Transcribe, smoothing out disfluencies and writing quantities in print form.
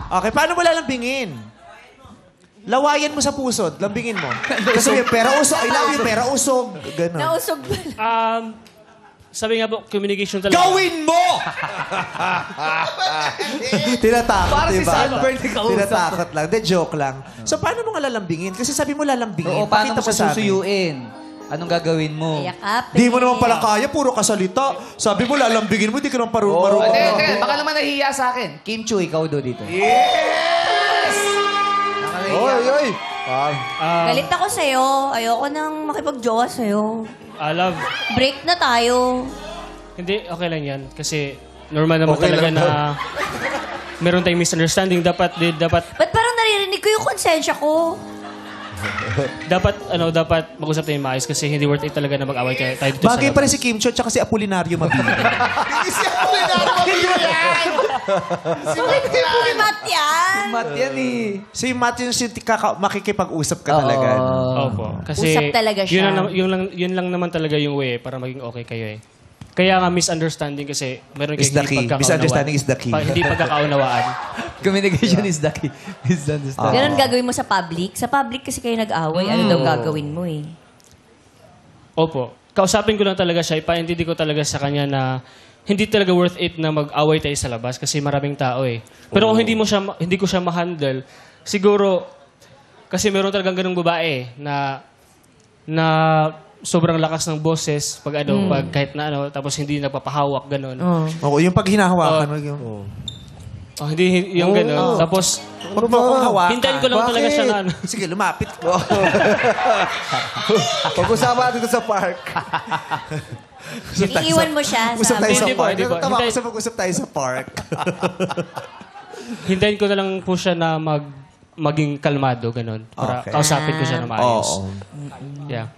Okay, paano mo lalambingin? Lawayan mo sa pusod, lambingin mo. Kasi may pera usog, I love you, pera usog. Ganun. Nausog ba? Sabi nga po, communication talaga. Gawin mo! Tinatakot, Para si diba? Sunburn, ikaw. Tinatakot lang. De, joke lang. So, paano mo nga lalambingin? Kasi sabi mo lalambingin. Oo, paano mo Pakita siya sa amin. susuyuin? Anong gagawin mo? Yakapin. Di mo naman pala kaya, puro kasalita. Sabi mo lalambingin mo, di ka naman marunong. Hindi, baka naman nahihiya sa akin. Kim Chu, ikaw do dito. Yes! Oy, oy! Galit ako sa'yo. Ayoko nang makipag-jowa sa'yo. Love, Break na tayo. hindi, okay lang yan. Kasi normal naman talaga na meron tayong misunderstanding. Dapat, Ba't parang naririnig ko yung konsensya ko? dapat mag-usap tayo maayos kasi hindi worth it talaga na mag-away tayo dito Bagay sa pa rin si Kim Cho tsaka si Apolinario Mabini. Hindi siya ako rin Bakit hindi po ni Matt yan? Mat yan eh. Si Matt yung makikipag-usap ka talaga. Opo. Kasi Usap talaga siya. Yun lang naman talaga yung way para maging okay kayo eh. Kaya nga misunderstanding kasi meron Is the kayong key. Misunderstanding is the key. Hindi pagkakaunawaan. Communication is the key. Misunderstanding. Ganun gagawin mo sa public? Sa public kasi kayo nag-away. Ano daw gagawin mo eh? Opo. Kausapin ko lang talaga siya. Ipaintindi ko talaga sa kanya na hindi talaga worth it na mag-away tayo sa labas kasi maraming tao eh. Pero kung hindi ko siya ma-handle, siguro, kasi meron talagang ganung babae na sobrang lakas ng boses pag kahit na tapos hindi nagpapahawak ganun. Oo, yung pag hinahawakan mo yung... Hindi yung ganun. Tapos, Huwag mo akong hawakan. hintayin ko lang talaga siya na Sige, lumapit ko. Pag-usapan natin ito sa park. Iiwan mo siya Usap sa... tayo sa Hindi po, park. hindi po. Tama Hintay- ko sa pag-usap tayo sa park. hintayin ko na lang po siya na maging kalmado, ganun. Para Okay. kausapin ko siya na maayos. Oo. Yeah.